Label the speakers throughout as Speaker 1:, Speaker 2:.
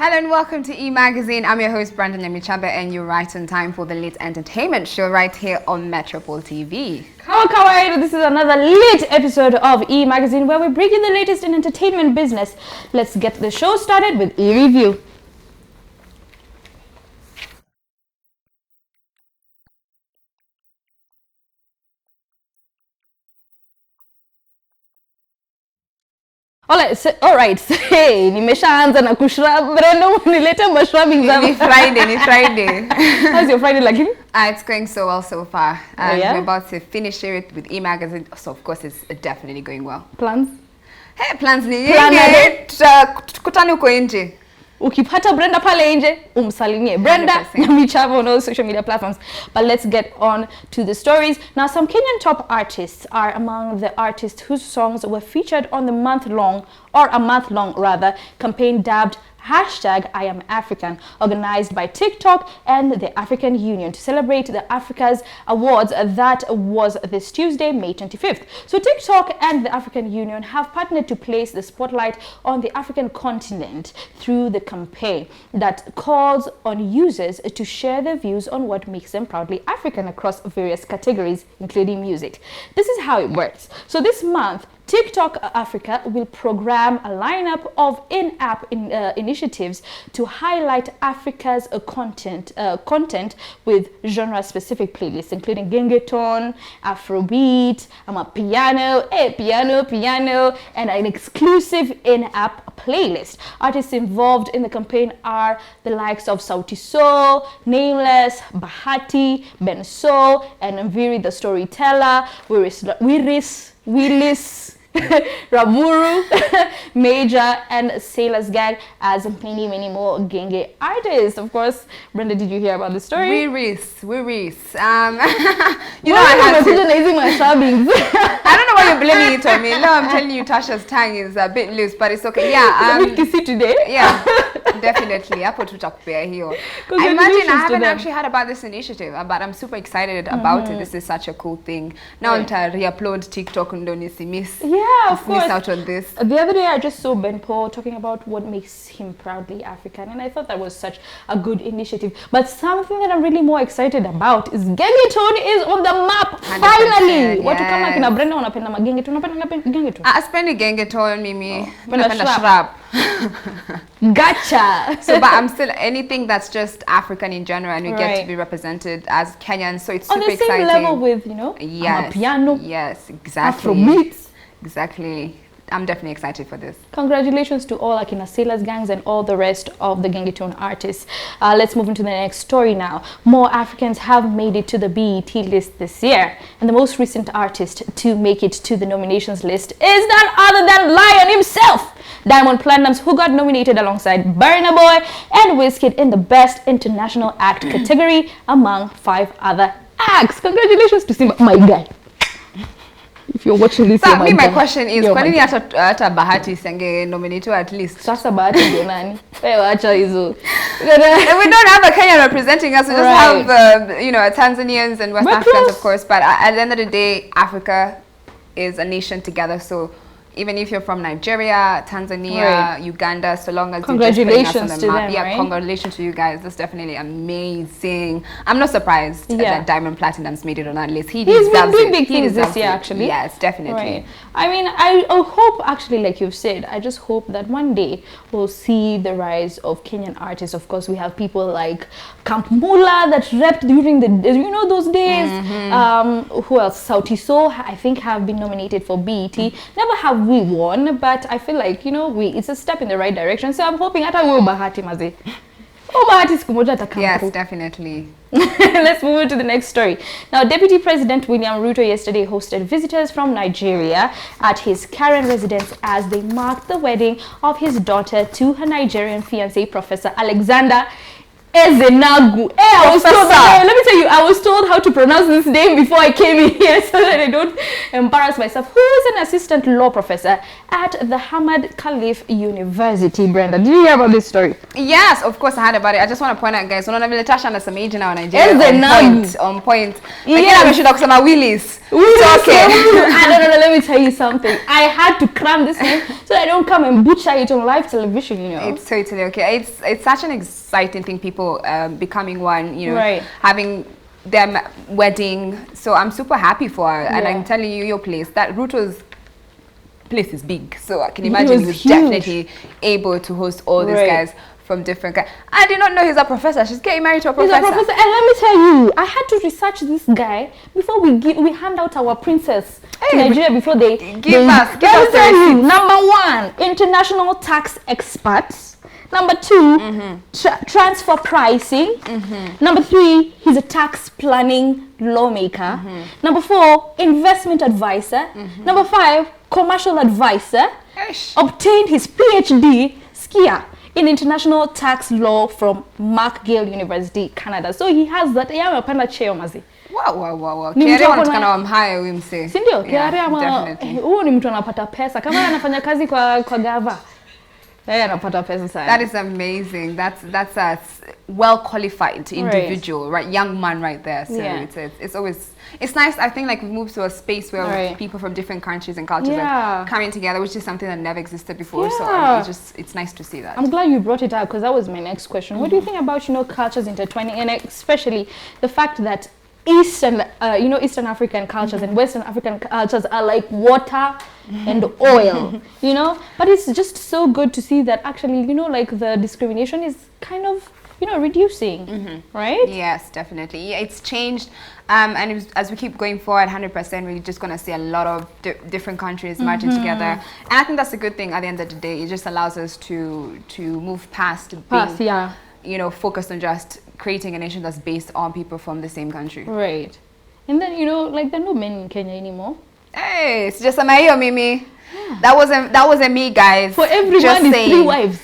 Speaker 1: Hello and welcome to E-Magazine. I'm your host, Brandon Yemichaba, and you're right on time for the Lit Entertainment Show right here on Metropole TV.
Speaker 2: Hello, kawaii. This is another lit episode of E-Magazine where we bring you the latest in entertainment business. Let's get the show started with E-Review. Alright, hey, nimeshaanza na kushrub. Brenda, unileta mashrubing zangu.
Speaker 1: Ni Friday.
Speaker 2: How's your Friday lakini?
Speaker 1: It's going so well so far. We're about to finish it with E-Magazine, so of course it's definitely going well.
Speaker 2: Plans?
Speaker 1: Hey, plans ni nyingi. Tukutane huko nje.
Speaker 2: Ukipata Brenda pale nje, umsalimie Brenda Yemichaba on all social media platforms. But let's get on to the stories. Now, some Kenyan top artists are among the artists whose songs were featured on the month-long campaign dubbed #IamAfrican, organized by TikTok and the African Union to celebrate the Africa's Awards that was this Tuesday, May 25th. So TikTok and the African Union have partnered to place the spotlight on the African continent through the campaign that calls on users to share their views on what makes them proudly African across various categories, including music. This is how it works. So this month, TikTok Africa will program a lineup of in-app initiatives to highlight Africa's content with genre-specific playlists, including gengeton, Afrobeat, piano, and an exclusive in-app playlist. Artists involved in the campaign are the likes of Sauti Sol, Nameless, Bahati, Benso, and Mviri the Storyteller, Willis, Raburu, Major, and Sailor's Gang, as many more Genge artists. Of course, Brenda, did you hear about the story?
Speaker 1: We reese.
Speaker 2: You know, I
Speaker 1: don't know why you're blaming it on me. No, I'm telling you, Tasha's tongue is a bit loose, but it's okay. Yeah,
Speaker 2: it's a bit kissy today.
Speaker 1: Yeah, definitely. I imagine I haven't actually heard about this initiative, but I'm super excited about it. This is such a cool thing. Now, I'm to re-upload TikTok and don't miss.
Speaker 2: Yeah, of course.
Speaker 1: Miss out on this.
Speaker 2: The other day, I just saw Ben Paul talking about what makes him proudly African, and I thought that was such a good initiative. But something that I'm really more excited about is gengeton is on the map finally. What to come like in a Brenda unapenda magengeton? Unapenda gengeton?
Speaker 1: Sipendi gengeton mimi. Unapenda shrub.
Speaker 2: Gotcha.
Speaker 1: So, but I'm still anything that's just African in general, and we get to be represented as Kenyans. So it's super exciting.
Speaker 2: On the same level with, piano.
Speaker 1: Yes, exactly.
Speaker 2: Afrobeats.
Speaker 1: Exactly. I'm definitely excited for this.
Speaker 2: Congratulations to all Akina Sailors Gangs and all the rest of the gengeton artists. Let's move into the next story now. More Africans have made it to the BET list this year. And the most recent artist to make it to the nominations list is none other than Lion himself, Diamond Platnumz, who got nominated alongside Burna Boy and Wizkid in the Best International Act category among 5 other acts. Congratulations to Simba, my guy. If you're watching this,
Speaker 1: so my question is, kwa nini hata Bahati senge nominated at least?
Speaker 2: Sasa Bahati ndio nani? Wewe acha hizo.
Speaker 1: We don't have a Kenyan representing us. We just have Tanzanians and West Africans, of course. But at the end of the day, Africa is a nation together. So even if you're from Nigeria, Tanzania, Uganda, so long as you're just putting us on the map. Yeah, congratulations to you guys. That's definitely amazing. I'm not surprised that Diamond Platnumz made it on that list. He's
Speaker 2: been doing big things this year, actually.
Speaker 1: Yes, definitely.
Speaker 2: Right. I mean, I hope, actually, like you've said, I just hope that one day we'll see the rise of Kenyan artists. Of course, we have people like Camp Mula that repped during those days. Who else? Sauti Sol, I think, have been nominated for BET. Never have we won, but I feel like, it's a step in the right direction. So I'm hoping hata wewe Bahati maze. Bahati siku moja atakam.
Speaker 1: Yes, definitely.
Speaker 2: Let's move on to the next story. Now, Deputy President William Ruto yesterday hosted visitors from Nigeria at his Karen residence as they marked the wedding of his daughter to her Nigerian fiancé, Professor Alexander Ezenagu. I was told, let me tell you, I was told how to pronounce this name before I came in here so that I don't embarrass myself. Who is an assistant law professor at the Hamad Khalif University, Brenda? Did you hear about this story?
Speaker 1: Yes, of course I heard about it. I just want to point out, guys, Natasha and some age now in Nigeria. On point. Yeah, we should talk some Willis. Okay.
Speaker 2: No, let me tell you something. I had to cram this name so I don't come and butcher it on live television, you know.
Speaker 1: It's totally okay. It's such an exciting thing, people becoming one, you know, having them wedding. So I'm super happy for her. And I'm telling you, your place, that Ruto's place is big. So I can imagine he was definitely able to host all these guys from different guys. I did not know he's a professor. She's getting married to a professor.
Speaker 2: He's a professor. And let me tell you, I had to research this guy before we hand out our princess to Nigeria before they give us the receipts. Number 1, international tax experts. Number 2, transfer pricing. Number 3, he's a tax planning lawmaker. Number 4, investment advisor. Number 5, commercial advisor. Obtained his PhD skier in international tax law from McGill University, Canada. So he has that.
Speaker 1: Wow. Kiare wanatukana wamhaya huyu mse.
Speaker 2: Si ndio? Kiare huyo ni mtu anapata pesa. Kama anafanya kazi kwa gava. Anapata pesa sana.
Speaker 1: That is amazing. That's a well qualified individual, right? Young man right there. So it's nice. I think like we've moved to a space where people from different countries and cultures are coming together, which is something that never existed before. So it's nice to see that.
Speaker 2: I'm glad you brought it up because that was my next question. What do you think about, you know, cultures intertwining, and especially the fact that Eastern African cultures and Western African cultures are like water and oil, you know? But it's just so good to see that actually, you know, like the discrimination is kind of, you know, reducing, right?
Speaker 1: Yes, definitely. Yeah, it's changed. And as we keep going forward, 100%, we're just going to see a lot of different countries merging together. And I think that's a good thing at the end of the day. It just allows us to move past being, you know, focused on just creating a nation that's based on people from the same country.
Speaker 2: Right. And then, you know, like there are no men in Kenya anymore.
Speaker 1: Hey, it's just a mayo, Mimi. Yeah. That wasn't me, guys.
Speaker 2: For everyone is 3 wives.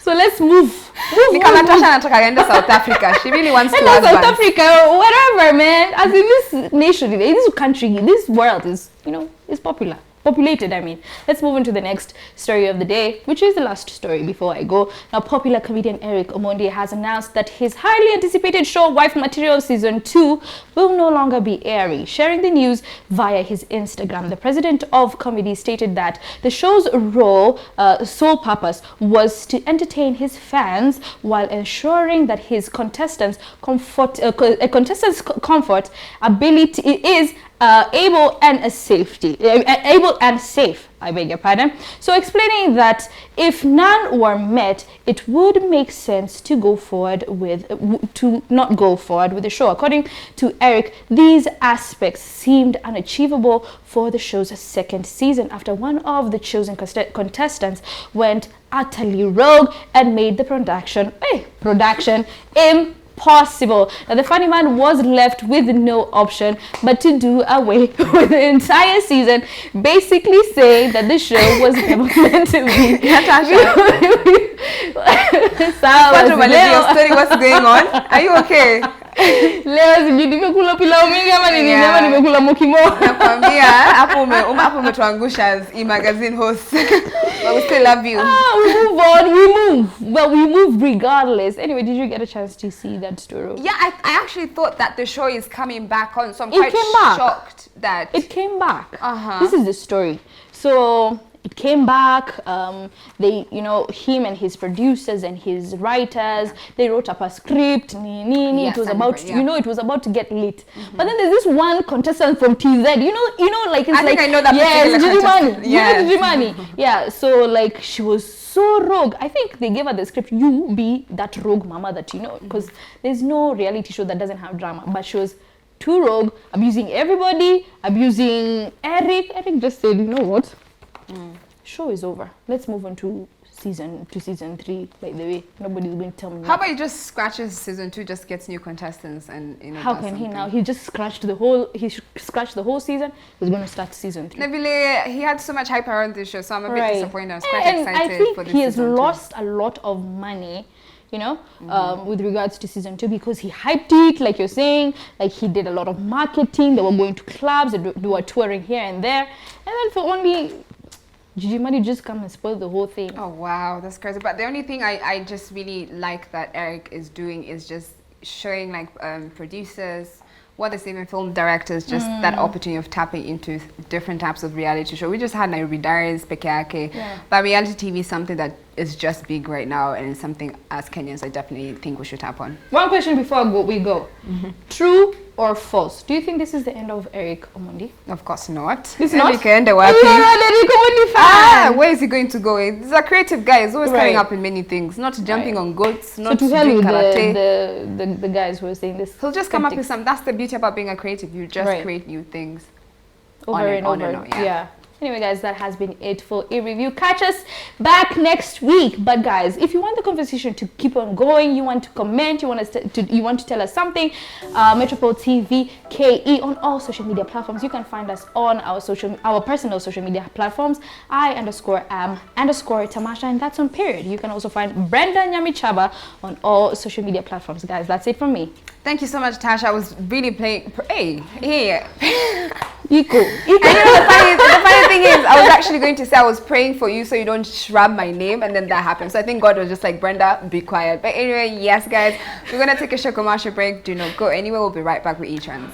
Speaker 2: So let's move.
Speaker 1: Natasha anataka enda South Africa. She really wants to
Speaker 2: South Africa, whatever, man. As in this nation, this country, this world is, you know, is populated, I mean. Let's move on to the next story of the day, which is the last story before I go. Now, popular comedian Eric Omondi has announced that his highly anticipated show Wife Material Season 2 will no longer be airing. Sharing the news via his Instagram, the president of comedy stated that the show's sole purpose was to entertain his fans while ensuring that his contestants' comfort, ability is able and safe, I beg your pardon. So explaining that if none were met, it would make sense to not go forward with the show. According to Eric, these aspects seemed unachievable for the show's second season after one of the chosen contestants went utterly rogue and made the production impossible. Now, the funny man was left with no option but to do away with the entire season, basically saying that the show was never meant to be.
Speaker 1: What's going on? Are you okay?
Speaker 2: Leo nimekula pilau mingi ama nini? Leo nimekula mokimo.
Speaker 1: Nakwambia hapo umetuangusha as e-magazine host. But we still love you.
Speaker 2: We move on. We move regardless. Anyway, did you get a chance to see that story?
Speaker 1: Yeah, I actually thought that the show is coming back on, so I'm quite shocked that
Speaker 2: it came back. This is the story. So it came back. Him and his producers and his writers, they wrote up a script. It was about, it was about to get lit. But then there's this one contestant from TZ. I think I know that particular contestant. Yeah. So like she was so rogue. I think they gave her the script. You be that rogue mama that you know, because there's no reality show that doesn't have drama. But she was too rogue, abusing everybody, abusing Eric. Eric just said, you know what? Show is over. Let's move on to season 3. By the way, nobody's going to tell me.
Speaker 1: How about he just scratches season 2, just gets new contestants, and
Speaker 2: how can he now? He just scratched the whole. He scratched the whole season. He's going to start season 3.
Speaker 1: Nabile, he had so much hype around this show, so I'm a bit disappointed. I was quite excited.
Speaker 2: I think
Speaker 1: for this
Speaker 2: he has
Speaker 1: season
Speaker 2: lost a lot of money you know, with regards to season 2, because he hyped it, like you're saying, like he did a lot of marketing. They were going to clubs, they were touring here and there, and then for only Gigi Money just come and spoil the whole thing.
Speaker 1: Oh wow, that's crazy. But the only thing I just really like that Eric is doing is just showing like producers, what is even film directors, just that opportunity of tapping into different types of reality show. We just had Nairobi Diaries, Pekeake, but reality TV is something that is just big right now, and it's something as Kenyans I definitely think we should tap on.
Speaker 2: One question before we go. True or false? Do you think this is the end of Eric Omondi?
Speaker 1: Of course not.
Speaker 2: It's not?
Speaker 1: Eric Omondi working.
Speaker 2: You're an Eric Omondi fan.
Speaker 1: Where is he going to go? He's a creative guy. He's always coming up in many things. Not jumping on goats, not
Speaker 2: so to hell
Speaker 1: doing
Speaker 2: with
Speaker 1: karate.
Speaker 2: the guys who are saying this.
Speaker 1: He'll just come up with some. That's the beauty about being a creative. You just create new things.
Speaker 2: Over and over. Yeah. Anyway, guys, that has been it for a review. Catch us back next week. But guys, if you want the conversation to keep on going, you want to comment, you want to tell us something, Metropole TV KE on all social media platforms. You can find us on our personal social media platforms. I_am_Tamasha, and that's on period. You can also find Brenda Nyamichaba on all social media platforms. Guys, that's it from me.
Speaker 1: Thank you so much, Tasha. I was really playing. Hey.
Speaker 2: Equal.
Speaker 1: And you know, the funny thing is, I was actually going to say I was praying for you so you don't shrub my name, and then that happened. So I think God was just like, Brenda, be quiet. But anyway, yes, guys, we're going to take a short commercial break. Do not go anywhere. We'll be right back with E-Trans.